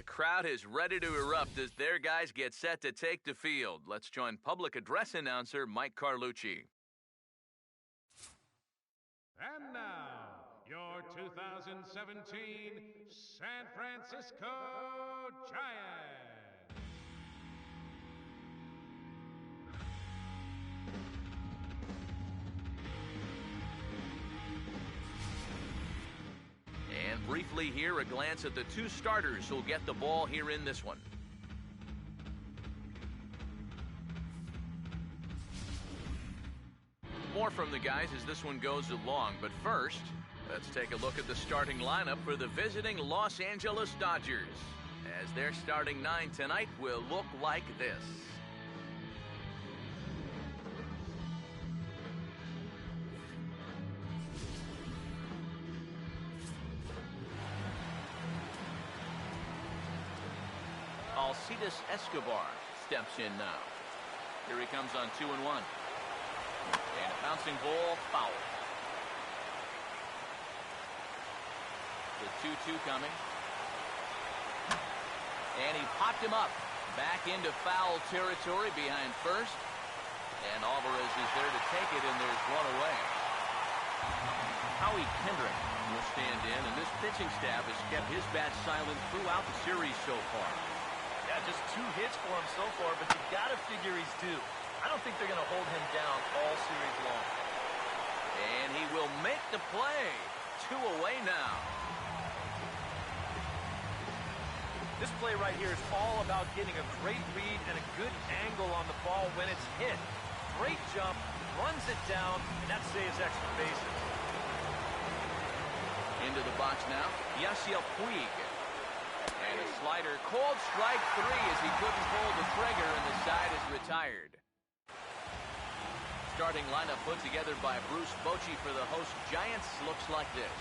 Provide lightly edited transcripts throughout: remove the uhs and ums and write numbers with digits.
crowd is ready to erupt as their guys get set to take the field. Let's join public address announcer Mike Carlucci. And now, your 2017 San Francisco Giants. And briefly here, a glance at the two starters who'll get the ball here in this one. More from the guys as this one goes along, but first, let's take a look at the starting lineup for the visiting Los Angeles Dodgers, as their starting nine tonight will look like this. Alcides Escobar steps in now. Here he comes on 2-1. And a bouncing ball, foul. The 2-2 coming. And he popped him up. Back into foul territory behind first. And Alvarez is there to take it, and there's one away. Howie Kendrick will stand in, and this pitching staff has kept his bat silent throughout the series so far. Yeah, just 2 hits for him so far, but you got to figure he's due. I don't think they're going to hold him down all series long. And he will make the play. 2 away now. This play right here is all about getting a great read and a good angle on the ball when it's hit. Great jump, runs it down, and that saves extra bases. Into the box now, Yasiel Puig. And a slider, called strike 3 as he couldn't pull the trigger, and the side is retired. Starting lineup put together by Bruce Bochy for the host Giants looks like this.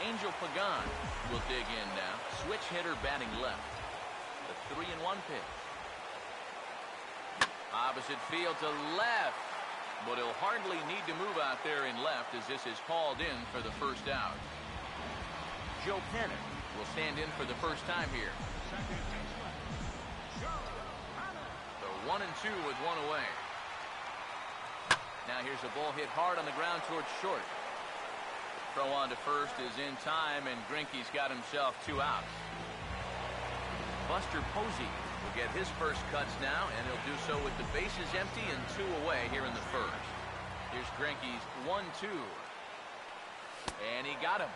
Angel Pagan will dig in now. Switch hitter batting left. The 3-1 pitch. Opposite field to left. But he'll hardly need to move out there in left as this is hauled in for the first out. Joe Panic will stand in for the first time here. So 1-2 with 1 away. Now here's a ball hit hard on the ground towards short. Throw on to first is in time, and Greinke's got himself 2 outs. Buster Posey will get his first cuts now, and he'll do so with the bases empty and 2 away here in the first. Here's Greinke's 1-2. And he got him.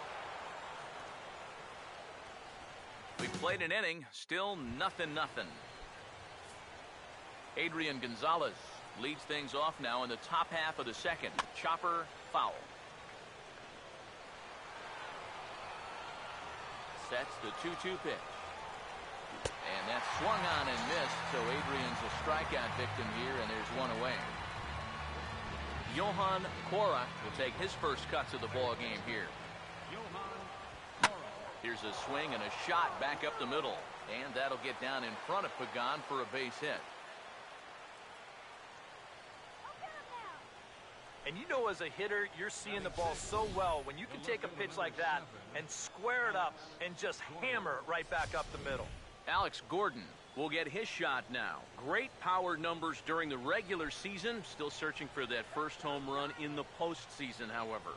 We played an inning, still 0-0. Adrian Gonzalez leads things off now in the top half of the second. Chopper, foul. Sets the 2-2 pitch. And that's swung on and missed, so Adrian's a strikeout victim here, and there's 1 away. Johan Cora will take his first cuts of the ball game here. Here's a swing and a shot back up the middle, and that'll get down in front of Pagan for a base hit. And you know, as a hitter, you're seeing the ball so well when you can take a pitch like that and square it up and just hammer it right back up the middle. Alex Gordon will get his shot now. Great power numbers during the regular season. Still searching for that first home run in the postseason, however.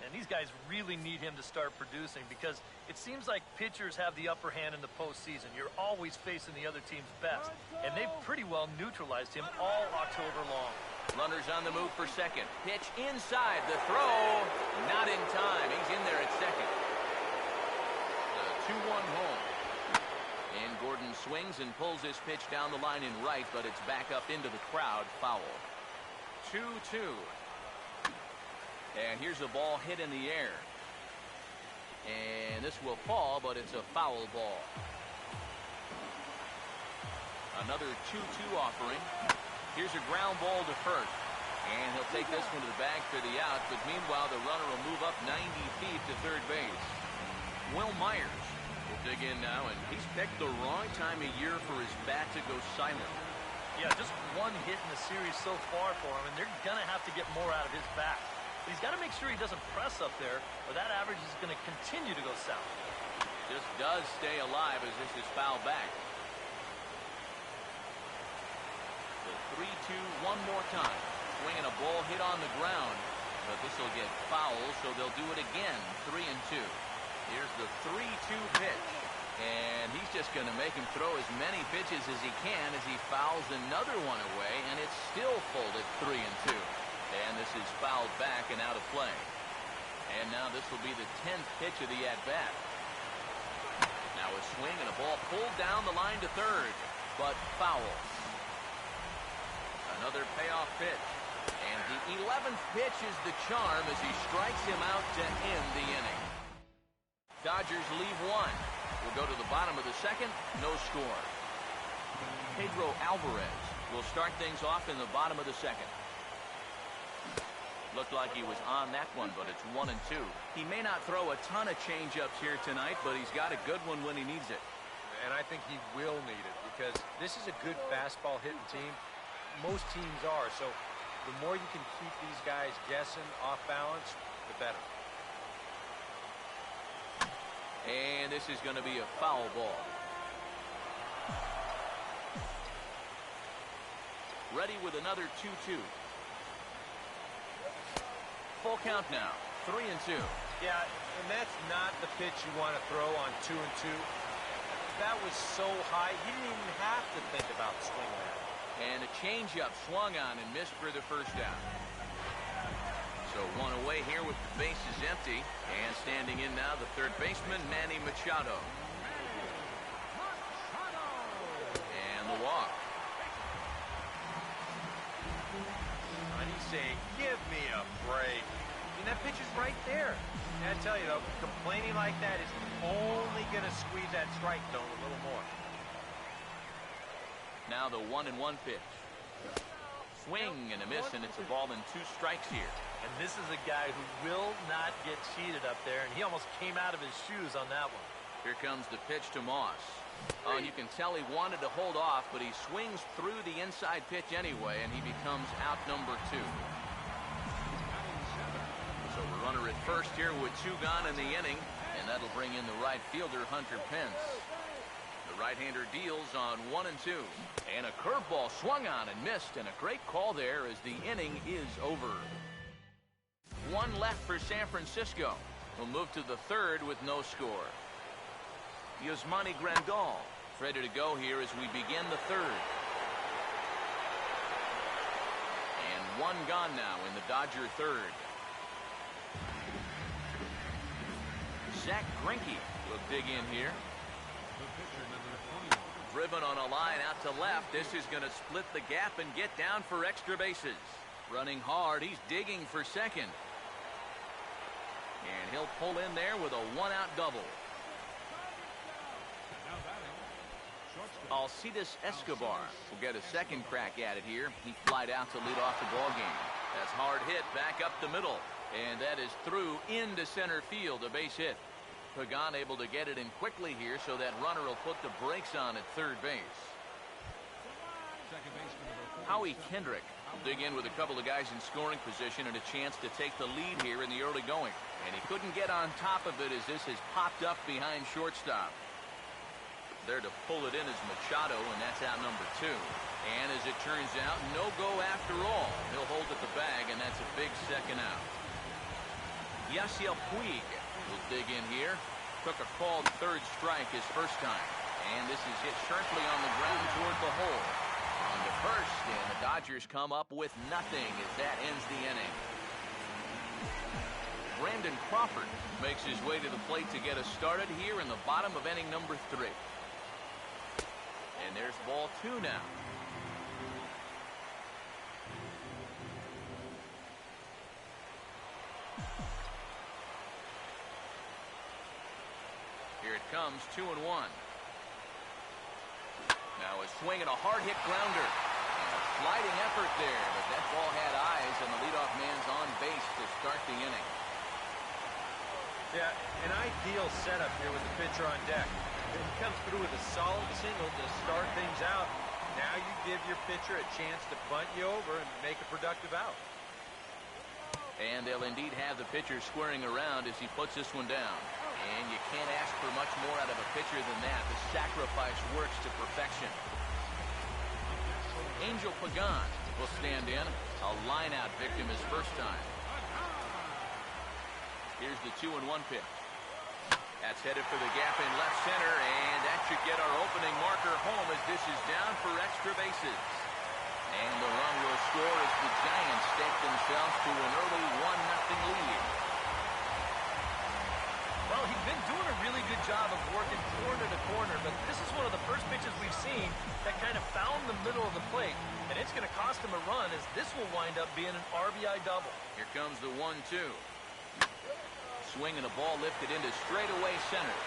And these guys really need him to start producing because it seems like pitchers have the upper hand in the postseason. You're always facing the other team's best, and they've pretty well neutralized him all October long. Runners on the move for second. Pitch inside. The throw, not in time. He's in there at second. The 2-1 home. And Gordon swings and pulls his pitch down the line in right, but it's back up into the crowd. Foul. 2-2. And here's a ball hit in the air. And this will fall, but it's a foul ball. Another 2-2 offering. Here's a ground ball to first. And he'll take this one to the bag for the out, but meanwhile the runner will move up 90 feet to third base. Will Myers will dig in now, and he's picked the wrong time of year for his bat to go silent. Yeah, just 1 hit in the series so far for him, and they're going to have to get more out of his bat. But he's got to make sure he doesn't press up there, or that average is going to continue to go south. Just does stay alive as this is fouled back. The 3-2 one more time. Swinging a ball hit on the ground. But this will get foul, so they'll do it again. 3-2. Here's the 3-2 pitch. And he's just going to make him throw as many pitches as he can as he fouls another one away, and it's still full at 3-2. And this is fouled back and out of play. And now this will be the 10th pitch of the at-bat. Now a swing and a ball pulled down the line to third, but foul. Another payoff pitch. And the 11th pitch is the charm as he strikes him out to end the inning. Dodgers leave one. We'll go to the bottom of the second. No score. Pedro Alvarez will start things off in the bottom of the second. Looked like he was on that one, but it's 1-2. He may not throw a ton of changeups here tonight, but he's got a good one when he needs it. And I think he will need it because this is a good fastball hitting team. Most teams are. So the more you can keep these guys guessing off balance, the better. And this is going to be a foul ball. Ready with another 2-2. Full count now. 3-2. Yeah, and that's not the pitch you want to throw on 2-2. That was so high, he didn't even have to think about swinging at it. And a changeup swung on and missed for the first out. So one away here with the bases empty. And standing in now, the third baseman, Manny Machado. And the walk. And he's saying, give me a break. I mean, that pitch is right there. And I tell you, though, complaining like that is only going to squeeze that strike zone a little more. Now the 1-1 pitch. Swing and a miss, and it's a ball and 2 strikes here. And this is a guy who will not get cheated up there, and he almost came out of his shoes on that one. Here comes the pitch to Moss. Oh, and you can tell he wanted to hold off, but he swings through the inside pitch anyway, and he becomes out number 2. So the runner at first here with 2 gone in the inning, and that'll bring in the right fielder, Hunter Pence. The right-hander deals on 1-2. And a curveball swung on and missed, and a great call there as the inning is over. 1 left for San Francisco. We'll move to the third with no score. Yasmani Grandal ready to go here as we begin the third. And 1 gone now in the Dodger third. Zach Greinke will dig in here. Driven on a line out to left. This is going to split the gap and get down for extra bases. Running hard. He's digging for second. And he'll pull in there with a 1-out double. Alcides Escobar will get a second crack at it here. He flied out to lead off the ball game. That's hard hit back up the middle. And that is through into center field, a base hit. Pagan able to get it in quickly here, so that runner will put the brakes on at third base. Howie Kendrick will dig in with a couple of guys in scoring position and a chance to take the lead here in the early going. And he couldn't get on top of it as this has popped up behind shortstop. There to pull it in is Machado, and that's out number 2. And as it turns out, no go after all. He'll hold at the bag, and that's a big second out. Yasiel Puig will dig in here. Took a called third strike his first time. And this is hit sharply on the ground toward the hole. On the first, and the Dodgers come up with nothing as that ends the inning. Brandon Crawford makes his way to the plate to get us started here in the bottom of inning number 3. And there's ball 2 now. Here it comes, 2-1. Now a swing and a hard hit grounder. And a sliding effort there, but that ball had eyes, and the leadoff man's on base to start the inning. Yeah, an ideal setup here with the pitcher on deck. He comes through with a solid single to start things out. Now you give your pitcher a chance to bunt you over and make a productive out. And they'll indeed have the pitcher squaring around as he puts this one down. And you can't ask for much more out of a pitcher than that. The sacrifice works to perfection. Angel Pagan will stand in. A line-out victim his first time. Here's the 2-1 pitch. That's headed for the gap in left center, and that should get our opening marker home as this is down for extra bases. And the run will score as the Giants stake themselves to an early 1-0 lead. Well, he's been doing a really good job of working corner to corner, but this is one of the first pitches we've seen that kind of found the middle of the plate, and it's going to cost him a run as this will wind up being an RBI double. Here comes the 1-2. Swing and a ball lifted into straightaway center.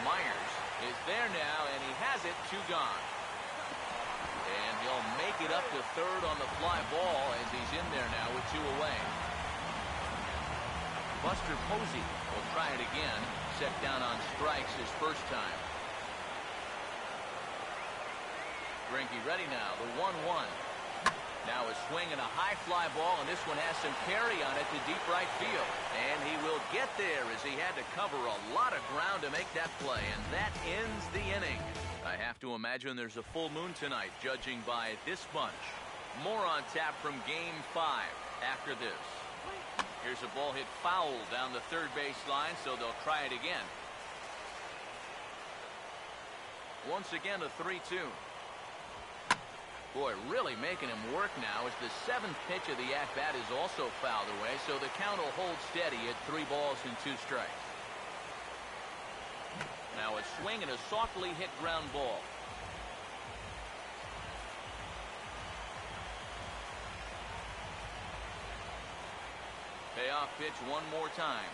Myers is there now, and he has it, 2 gone. And he'll make it up to third on the fly ball as he's in there now with 2 away. Buster Posey will try it again. Set down on strikes his first time. Greinke ready now, the 1-1. Now a swing and a high fly ball, and this one has some carry on it to deep right field. And he will get there as he had to cover a lot of ground to make that play, and that ends the inning. I have to imagine there's a full moon tonight, judging by this bunch. More on tap from Game 5 after this. Here's a ball hit foul down the third base line, so they'll try it again. Once again, a 3-2. Boy, really making him work now as the 7th pitch of the at-bat is also fouled away, so the count will hold steady at 3 balls and 2 strikes. Now a swing and a softly hit ground ball. Payoff pitch one more time.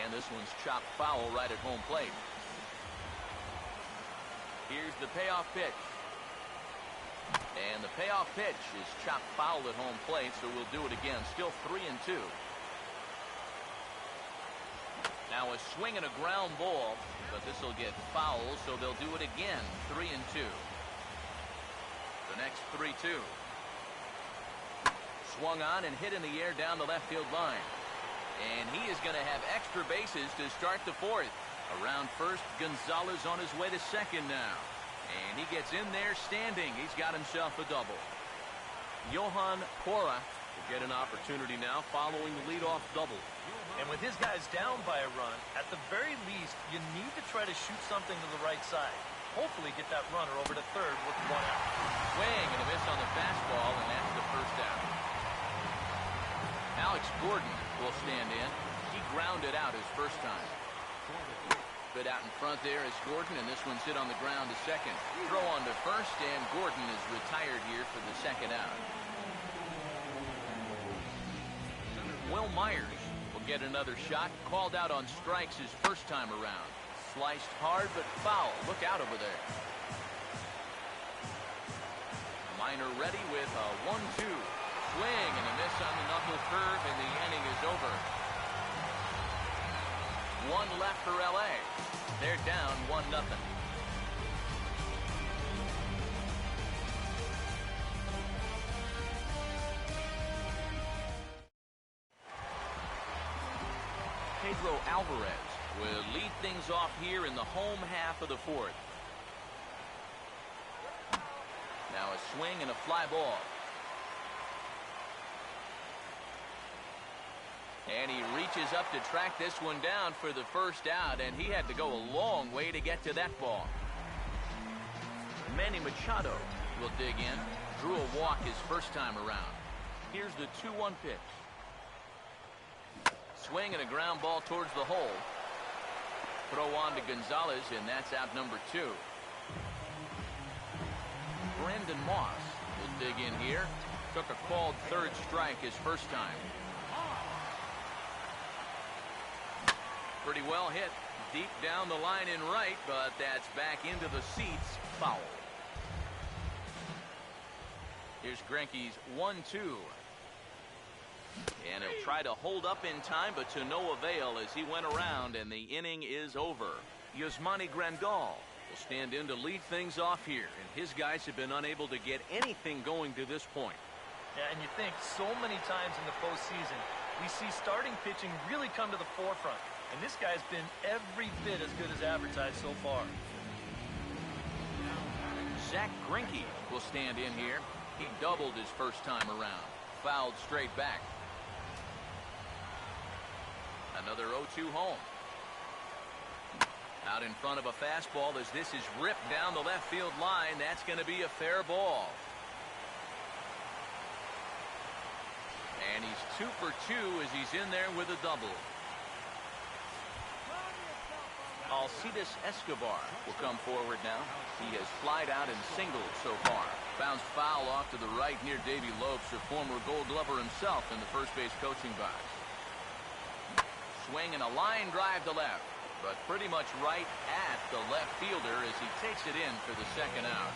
And this one's chopped foul right at home plate. Here's the payoff pitch. And the payoff pitch is chopped foul at home plate, so we'll do it again. Still 3-2. Now a swing and a ground ball, but this will get foul, so they'll do it again. 3-2. The next 3-2. Swung on and hit in the air down the left field line. And he is going to have extra bases to start the 4th. Around first, Gonzalez on his way to second now. And he gets in there standing. He's got himself a double. Johan Cora will get an opportunity now following the leadoff double. And with his guys down by a run, at the very least, you need to try to shoot something to the right side. Hopefully get that runner over to third with 1 out. Swing and a miss on the fastball, and that's the first out. Alex Gordon will stand in. He grounded out his first time. Bit out in front there is Gordon, and this one's hit on the ground to second. Throw on to first, and Gordon is retired here for the second out. Will Myers will get another shot. Called out on strikes his first time around. Sliced hard, but foul. Look out over there. Minor ready with a 1-2. Swing and a miss on the knuckle curve, and the inning is over. 1 left for L.A. They're down 1-0. Pedro Alvarez will lead things off here in the home half of the 4th. Now a swing and a fly ball. And he reaches up to track this one down for the first out, and he had to go a long way to get to that ball. Manny Machado will dig in. Drew a walk his first time around. Here's the 2-1 pitch. Swing and a ground ball towards the hole. Throw on to Gonzalez, and that's out number 2. Brandon Moss will dig in here. Took a called third strike his first time. Pretty well hit deep down the line in right, but that's back into the seats. Foul. Here's Greinke's 1-2. And he'll try to hold up in time, but to no avail as he went around, and the inning is over. Yasmani Grandal will stand in to lead things off here, and his guys have been unable to get anything going to this point. Yeah, and you think so many times in the postseason, we see starting pitching really come to the forefront. And this guy's been every bit as good as advertised so far. Zach Greinke will stand in here. He doubled his first time around. Fouled straight back. Another 0-2 home. Out in front of a fastball as this is ripped down the left field line. That's going to be a fair ball. And he's 2 for 2 as he's in there with a double. Alcides Escobar will come forward now. He has flied out in singles so far. Bounced foul off to the right near Davey Lopes, a former Gold Glover himself in the first base coaching box. Swing and a line drive to left, but pretty much right at the left fielder as he takes it in for the second out.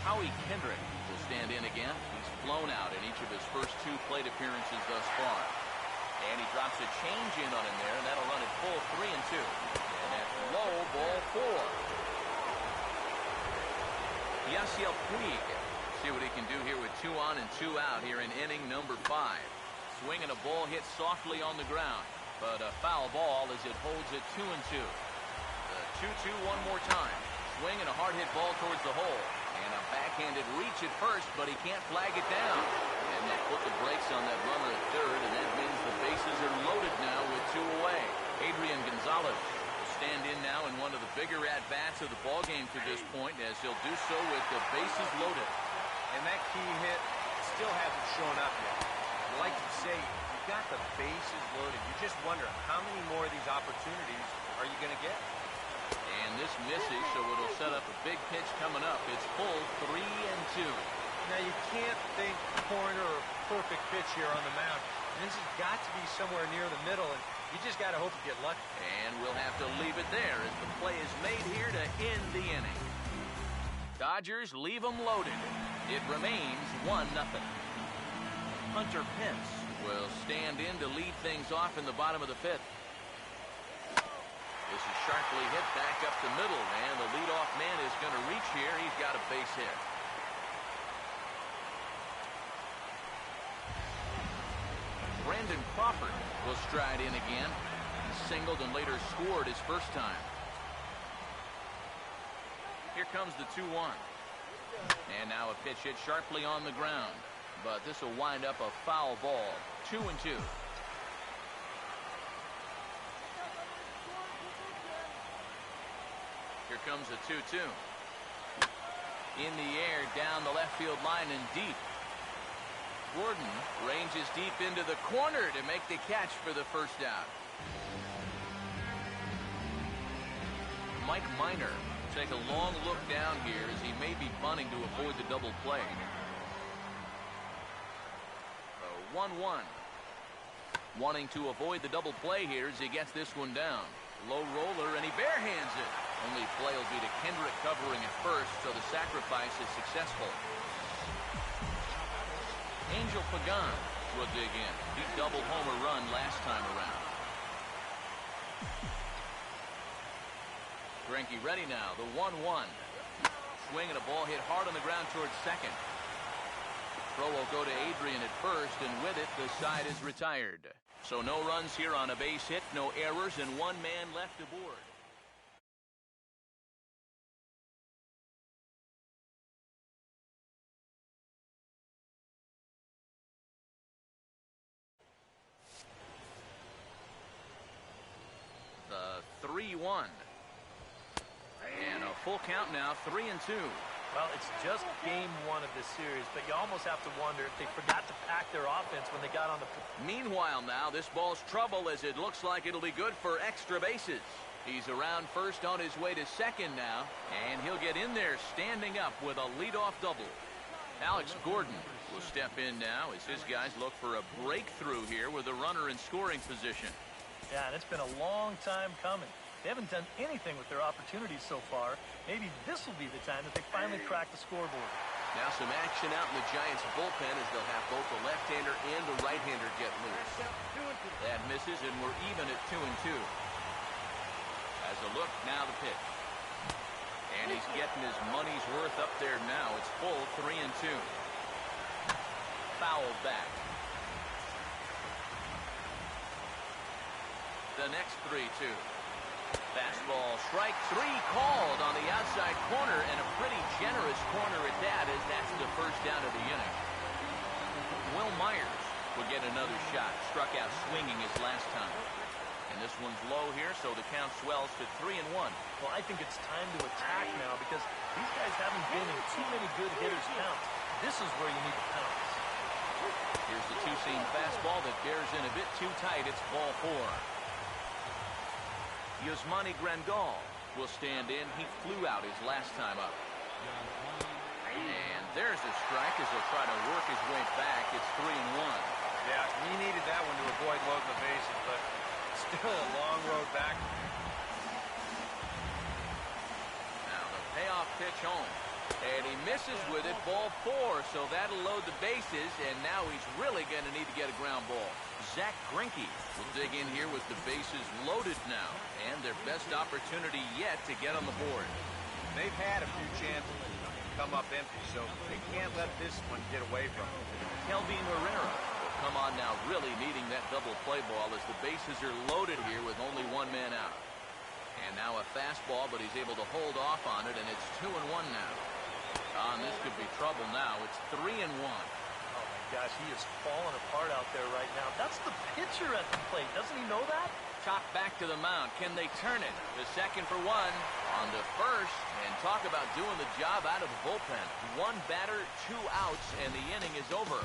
Haywyre will stand in again. He's flown out in each of his first 2 plate appearances thus far. And he drops a change in on him there, and that'll run it full 3-2. And that's low, ball 4. Yasiel Puig. See what he can do here with 2 on and 2 out here in inning number 5. Swing and a ball hit softly on the ground, but a foul ball as it holds it 2-2. The 2-2 one more time. Swing and a hard hit ball towards the hole. And a backhanded reach at first, but he can't flag it down. And they put the brakes on that runner at third, and that means the bases are loaded now with 2 away. Adrian Gonzalez will stand in now in one of the bigger at-bats of the ballgame to this point, as he'll do so with the bases loaded. And that key hit still hasn't shown up yet. Like you say, you've got the bases loaded. You just wonder how many more of these opportunities are you going to get? And this misses, so it'll set up a big pitch coming up. It's full 3-2. Now, you can't think corner or perfect pitch here on the mound. And this has got to be somewhere near the middle, and you just got to hope you get lucky. And we'll have to leave it there as the play is made here to end the inning. Dodgers leave them loaded. It remains 1-0. Hunter Pence will stand in to lead things off in the bottom of the 5th. This is sharply hit back up the middle, and the leadoff man is going to reach here. He's got a base hit. Brandon Crawford will stride in again. He singled and later scored his first time. Here comes the 2-1. And now a pitch hit sharply on the ground. But this will wind up a foul ball. 2-2. Here comes a 2-2. In the air, down the left field line and deep. Gordon ranges deep into the corner to make the catch for the first out. Mike Minor take a long look down here as he may be bunting to avoid the double play. 1-1. Wanting to avoid the double play here as he gets this one down. Low roller, and he barehands it. Only play will be to Kendrick covering at first, so the sacrifice is successful. Angel Pagan will dig in. He double homer run last time around. Greinke ready now, the 1-1. Swing and a ball hit hard on the ground towards second. Throw will go to Adrian at first, and with it, the side is retired. So no runs here on a base hit, no errors, and 1 man left aboard. The 3-1. And a full count now, 3-2. Well, it's just game 1 of this series, but you almost have to wonder if they forgot to pack their offense when they got on the... Meanwhile now, this ball's trouble as it looks like it'll be good for extra bases. He's around first on his way to second now, and he'll get in there standing up with a leadoff double. Alex Gordon will step in now as his guys look for a breakthrough here with a runner in scoring position. Yeah, and it's been a long time coming. They haven't done anything with their opportunities so far. Maybe this will be the time that they finally crack the scoreboard. Now some action out in the Giants' bullpen as they'll have both the left-hander and the right-hander get loose. That misses, and we're even at 2-2. As a look, now the pitch. And he's getting his money's worth up there now. It's full 3-2. Foul back. The next 3-2. Fastball, strike 3 called on the outside corner, and a pretty generous corner at that, as that's the first down of the inning. Will Myers will get another shot. Struck out swinging his last time. And this one's low here, so the count swells to 3-1. Well, I think it's time to attack now because these guys haven't been in too many good hitters' counts. This is where you need to pounce. Here's the two-seam fastball that bears in a bit too tight. It's ball 4. Yasmani Grandal will stand in. He flew out his last time up. And there's a strike as he'll try to work his way back. It's 3-1. Yeah, he needed that one to avoid loading the bases, but still a long road back. Now the payoff pitch home. And he misses with it, ball 4, so that'll load the bases, and now he's really going to need to get a ground ball. Zach Greinke will dig in here with the bases loaded now, and their best opportunity yet to get on the board. They've had a few chances to come up empty, so they can't let this one get away from them. Kelvin Herrera will come on now, really needing that double play ball as the bases are loaded here with only one man out. And now a fastball, but he's able to hold off on it, and it's 2-1 now. And this could be trouble now. It's 3-1. Oh, my gosh, he is falling apart out there right now. That's the pitcher at the plate. Doesn't he know that? Chopped back to the mound. Can they turn it? The second for one. On to first. And talk about doing the job out of the bullpen. One batter, 2 outs, and the inning is over.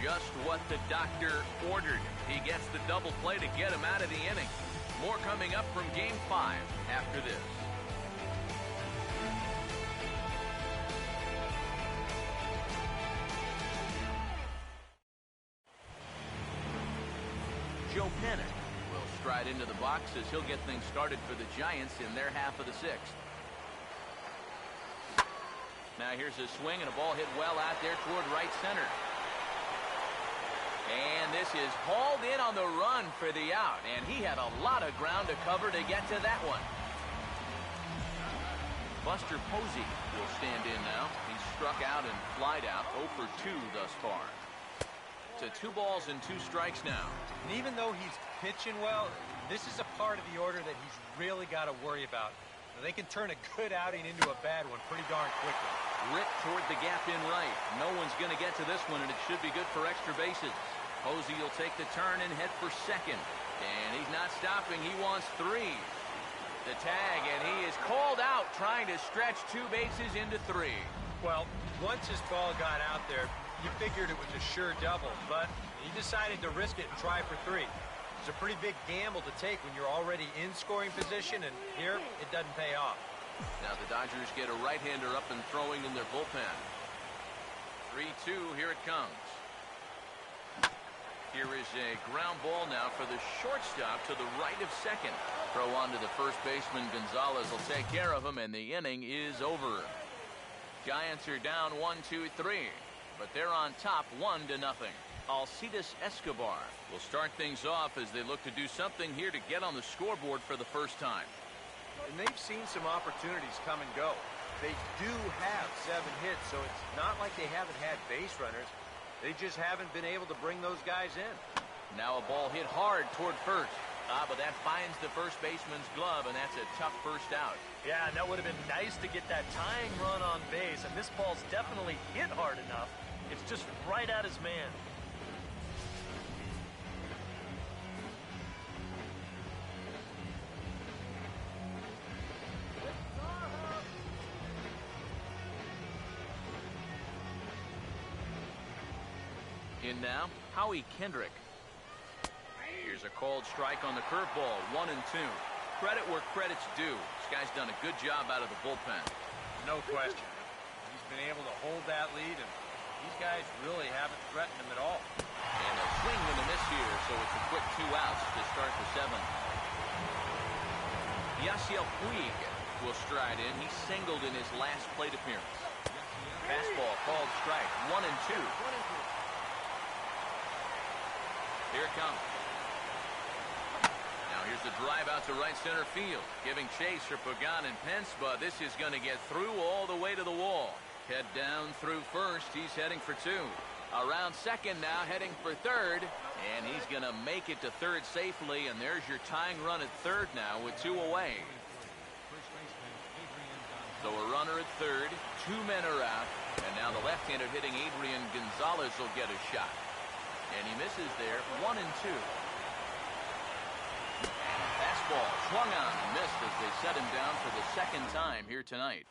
Just what the doctor ordered. He gets the double play to get him out of the inning. More coming up from Game 5 after this. Joe Panic will stride into the box as he'll get things started for the Giants in their half of the 6th. Now here's a swing and a ball hit well out there toward right center. And this is hauled in on the run for the out, and he had a lot of ground to cover to get to that one. Buster Posey will stand in now. He's struck out and flied out, 0 for 2 thus far. To 2 balls and 2 strikes now. And even though he's pitching well, this is a part of the order that he's really got to worry about. They can turn a good outing into a bad one pretty darn quickly. Ripped toward the gap in right. No one's going to get to this one, and it should be good for extra bases. Posey will take the turn and head for second. And he's not stopping. He wants 3. The tag, and he is called out trying to stretch 2 bases into 3. Well, once his ball got out there, you figured it was a sure double, but he decided to risk it and try for 3. It's a pretty big gamble to take when you're already in scoring position, and here it doesn't pay off. Now the Dodgers get a right-hander up and throwing in their bullpen. 3-2, here it comes. Here is a ground ball now for the shortstop to the right of second. Throw on to the first baseman. Gonzalez will take care of him, and the inning is over. Giants are down 1-2-3, but they're on top 1-0. Alcides Escobar will start things off as they look to do something here to get on the scoreboard for the first time. And they've seen some opportunities come and go. They do have 7 hits, so it's not like they haven't had base runners. They just haven't been able to bring those guys in. Now a ball hit hard toward first. But that finds the first baseman's glove, and that's a tough first out. Yeah, and that would have been nice to get that tying run on base, and this ball's definitely hit hard enough. It's just right at his man. In now, Howie Kendrick. Here's a called strike on the curveball, 1-2. Credit where credit's due. This guy's done a good job out of the bullpen. No question. He's been able to hold that lead, and these guys really haven't threatened him at all. And a swing and a miss here, so it's a quick 2 outs to start the 7th. Yasiel Puig will stride in. He singled in his last plate appearance. Fastball called strike, 1-2. Here it comes. Now here's the drive out to right center field. Giving chase for Pagan and Pence, but this is going to get through all the way to the wall. Head down through first. He's heading for 2. Around second now, heading for third. And he's going to make it to third safely. And there's your tying run at third now with 2 away. So a runner at third. 2 men are out. And now the left-hander hitting Adrian Gonzalez will get a shot. And he misses there. 1 and 2. Fastball swung on and missed as they set him down for the second time here tonight.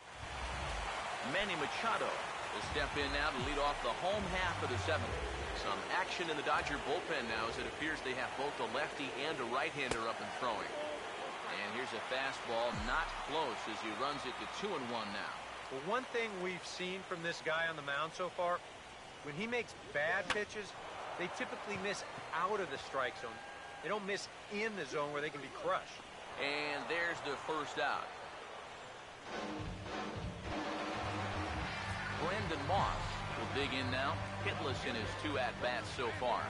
Manny Machado will step in now to lead off the home half of the 7th. Some action in the Dodger bullpen now as it appears they have both a lefty and a right-hander up and throwing. And here's a fastball not close as he runs it to 2-1 now. Well, one thing we've seen from this guy on the mound so far, when he makes bad pitches, they typically miss out of the strike zone. They don't miss in the zone where they can be crushed. And there's the first out. Brendan Moss will dig in now. Hitless in his 2 at-bats so far.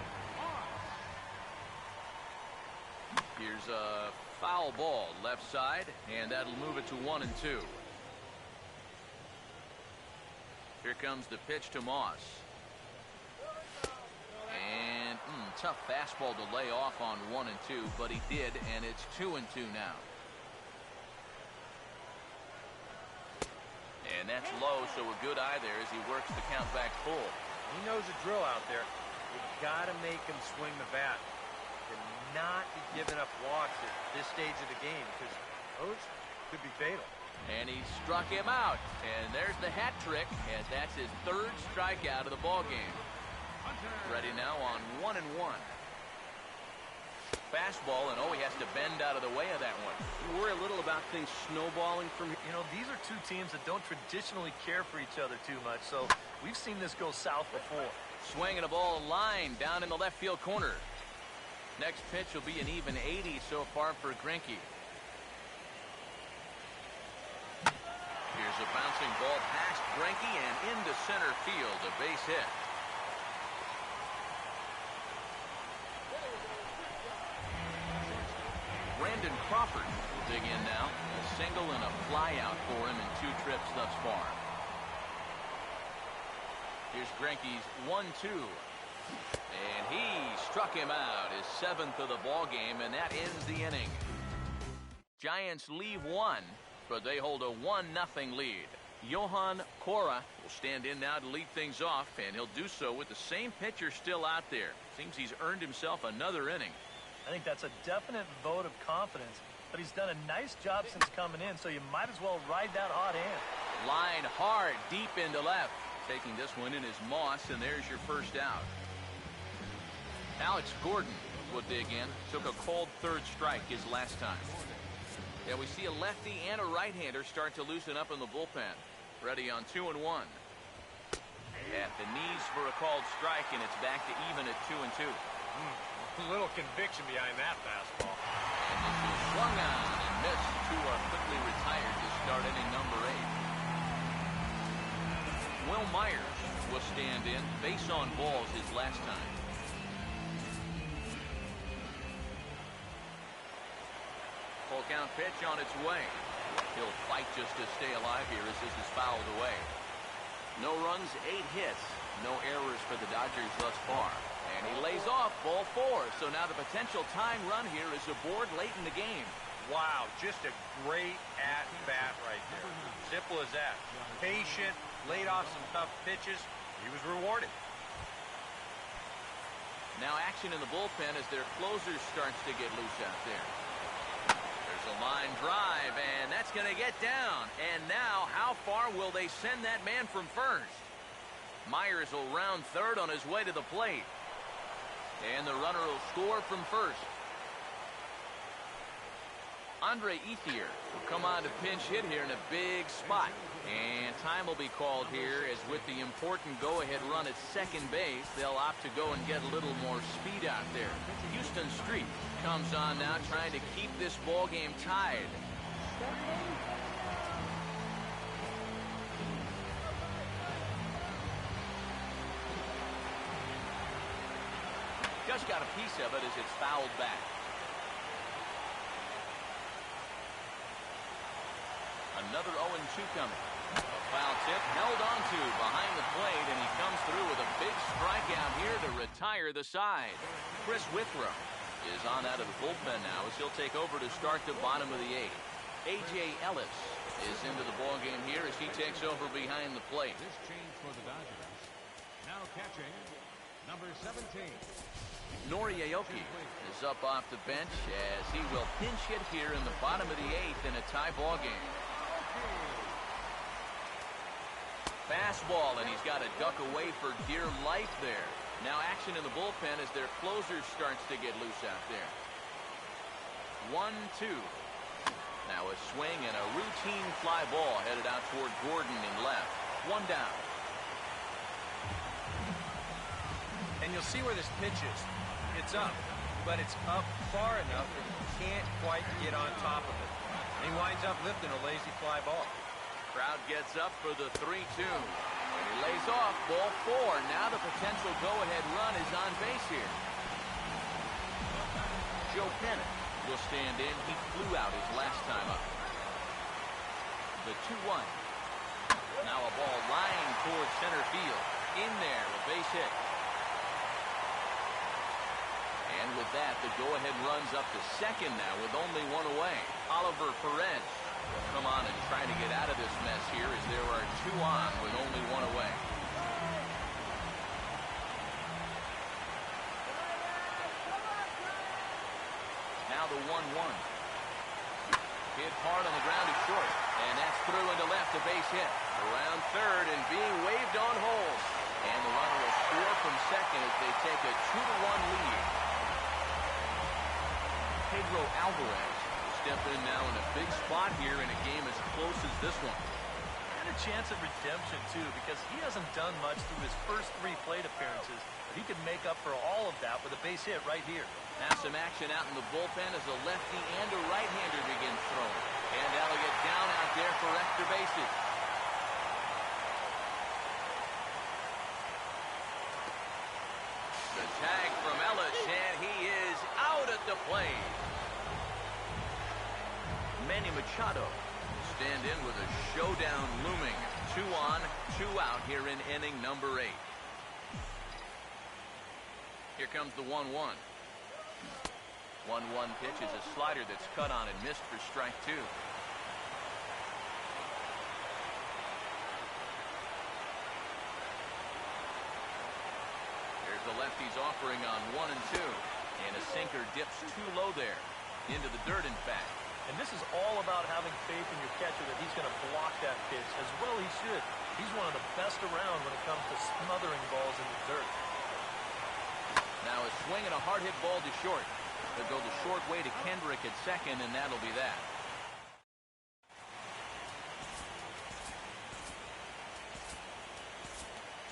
Here's a foul ball left side, and that'll move it to 1 and 2. Here comes the pitch to Moss. And tough fastball to lay off on 1 and 2, but he did, and it's 2 and 2 now. And that's low, so a good eye there as he works the count back full. He knows the drill out there. You've got to make him swing the bat. And not be giving up walks at this stage of the game, because those could be fatal. And he struck him out. And there's the hat trick, as that's his 3rd strikeout of the ball game. Ready now on 1 and 1. Fastball, and he has to bend out of the way of that one. You worry a little about things snowballing from here. You know, these are 2 teams that don't traditionally care for each other too much, so we've seen this go south before. Swinging a ball line down in the left field corner. Next pitch will be an even 80 so far for Greinke. Here's a bouncing ball past Greinke and into center field, a base hit. Brandon Crawford will dig in now. A single and a fly out for him in 2 trips thus far. Here's Greinke's 1-2. And he struck him out, his 7th of the ball game, and that ends the inning. Giants leave 1, but they hold a 1-0 lead. Johan Cora will stand in now to lead things off, and he'll do so with the same pitcher still out there. Seems he's earned himself another inning. I think that's a definite vote of confidence, but he's done a nice job since coming in, so you might as well ride that hot hand. Line hard, deep into left. Taking this one in is Moss, and there's your first out. Alex Gordon will dig in. Took a cold 3rd strike his last time. Yeah, we see a lefty and a right-hander start to loosen up in the bullpen. Ready on 2 and 1. At the knees for a called strike, and it's back to even at 2 and 2. A little conviction behind that fastball. And this is swung on and missed. 2 are quickly retired to start inning number 8. Will Myers will stand in. Base on balls his last time. Full count pitch on its way. He'll fight just to stay alive here as this is fouled away. No runs, 8 hits. No errors for the Dodgers thus far. And he lays off ball 4. So now the potential tying run here is aboard late in the game. Wow, just a great at-bat right there. Simple as that. Patient, laid off some tough pitches. He was rewarded. Now action in the bullpen as their closer starts to get loose out there. There's a line drive, and that's going to get down. And now, how far will they send that man from first? Myers will round 3rd on his way to the plate. And the runner will score from first. Andre Ethier will come on to pinch hit here in a big spot. And time will be called here as with the important go-ahead run at second base, they'll opt to go and get a little more speed out there. Houston Street comes on now trying to keep this ball game tied. Just got a piece of it as it's fouled back. Another 0-2 coming. A foul tip held onto behind the plate, and he comes through with a big strikeout here to retire the side. Chris Withrow is on out of the bullpen now as he'll take over to start the bottom of the 8th. A.J. Ellis is into the ballgame here as he takes over behind the plate. This change for the Dodgers. Now catching, number 17. Nori Aoki is up off the bench as he will pinch hit here in the bottom of the 8th in a tie ball game. Fastball, and he's got to duck away for dear life there. Now action in the bullpen as their closer starts to get loose out there. 1-2. Now a swing and a routine fly ball headed out toward Gordon in left. 1 down. And you'll see where this pitch is. It's up, but it's up far enough that he can't quite get on top of it. And he winds up lifting a lazy fly ball. Trout gets up for the 3-2. And he lays off ball 4. Now the potential go-ahead run is on base here. Joe Pennant will stand in. He flew out his last time up. The 2-1. Now a ball lying towards center field. In there, a base hit. And with that, the go-ahead runs up to second now with only 1 away. Oliver Perez will come on and try to get out of this mess here as there are 2 on with only 1 away. Now the 1-1. Hit hard on the ground is short, and that's through into left, a base hit. Around third and being waved on hold. And the runner will score from second as they take a 2-1 lead. Pedro Alvarez will step in now in a big spot here in a game as close as this one. And a chance at redemption, too, because he hasn't done much through his first 3 plate appearances. But he could make up for all of that with a base hit right here. Now some action out in the bullpen as a lefty and a right-hander begins throwing. And Elliott down out there for extra bases. The tag from Ellis, and he is out at the plate. Manny Machado stand in with a showdown looming. 2 on, 2 out here in inning number 8. Here comes the 1-1. 1-1 pitch is a slider that's cut on and missed for strike 2. There's the lefty's offering on 1 and 2. And a sinker dips too low there. Into the dirt, in fact. And this is all about having faith in your catcher that he's going to block that pitch, as well he should. He's one of the best around when it comes to smothering balls in the dirt. Now a swing and a hard hit ball to short. They'll go the short way to Kendrick at second, and that'll be that.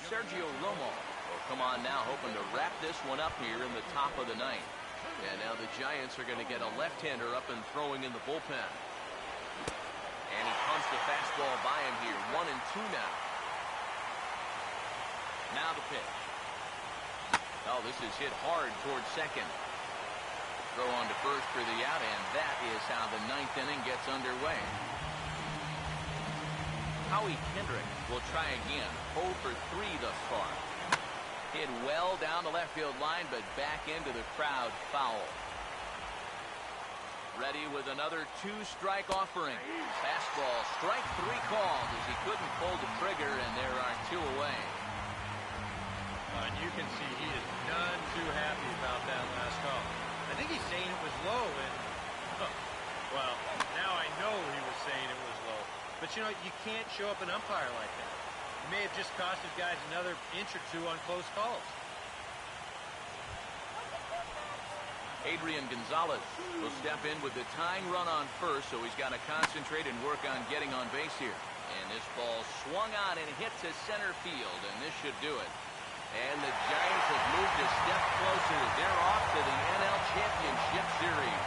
Sergio Romo will come on now, hoping to wrap this one up here in the top of the 9th. And now the Giants are going to get a left-hander up and throwing in the bullpen. And he punts the fastball by him here. 1 and 2 now. Now the pitch. Oh, this is hit hard towards second. Throw on to first for the out, and that is how the 9th inning gets underway. Howie Kendrick will try again. 0 for 3 thus far. Hit well down the left field line, but back into the crowd, foul. Ready with another 2-strike offering. Fastball, strike 3 called as he couldn't pull the trigger, and there are 2 away. And you can see he is none too happy about that last call. I think he's saying it was low, and, well, now I know he was saying it was low. But, you know, you can't show up an umpire like that. You may have just cost his guys another inch or 2 on close calls. Adrian Gonzalez will step in with the tying run on first, so he's got to concentrate and work on getting on base here. And this ball swung on and hit to center field, and this should do it. And the Giants have moved a step closer. They're off to the NL Championship Series.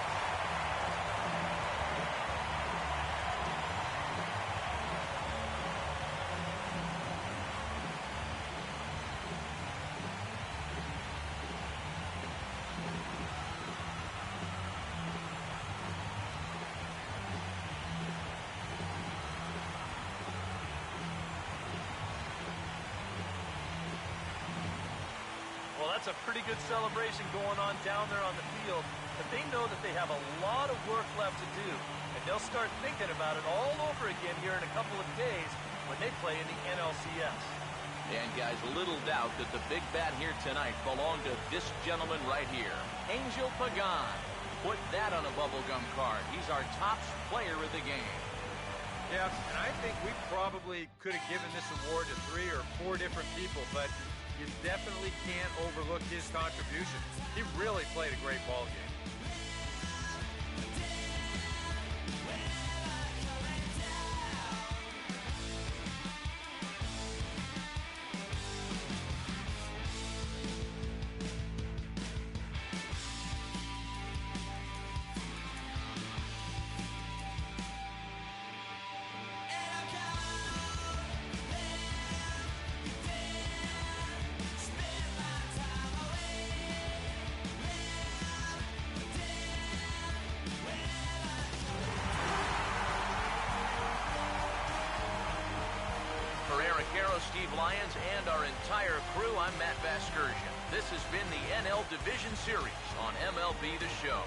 That's a pretty good celebration going on down there on the field, but they know that they have a lot of work left to do, and they'll start thinking about it all over again here in a couple of days when they play in the NLCS. And guys, little doubt that the big bat here tonight belonged to this gentleman right here, Angel Pagan. Put that on a bubblegum card. He's our top player of the game. Yeah, and I think we probably could have given this award to 3 or 4 different people, but you definitely can't overlook his contribution. He really played a great ball game. Steve Lyons, and our entire crew, I'm Matt Vasgersian. This has been the NL Division Series on MLB The Show.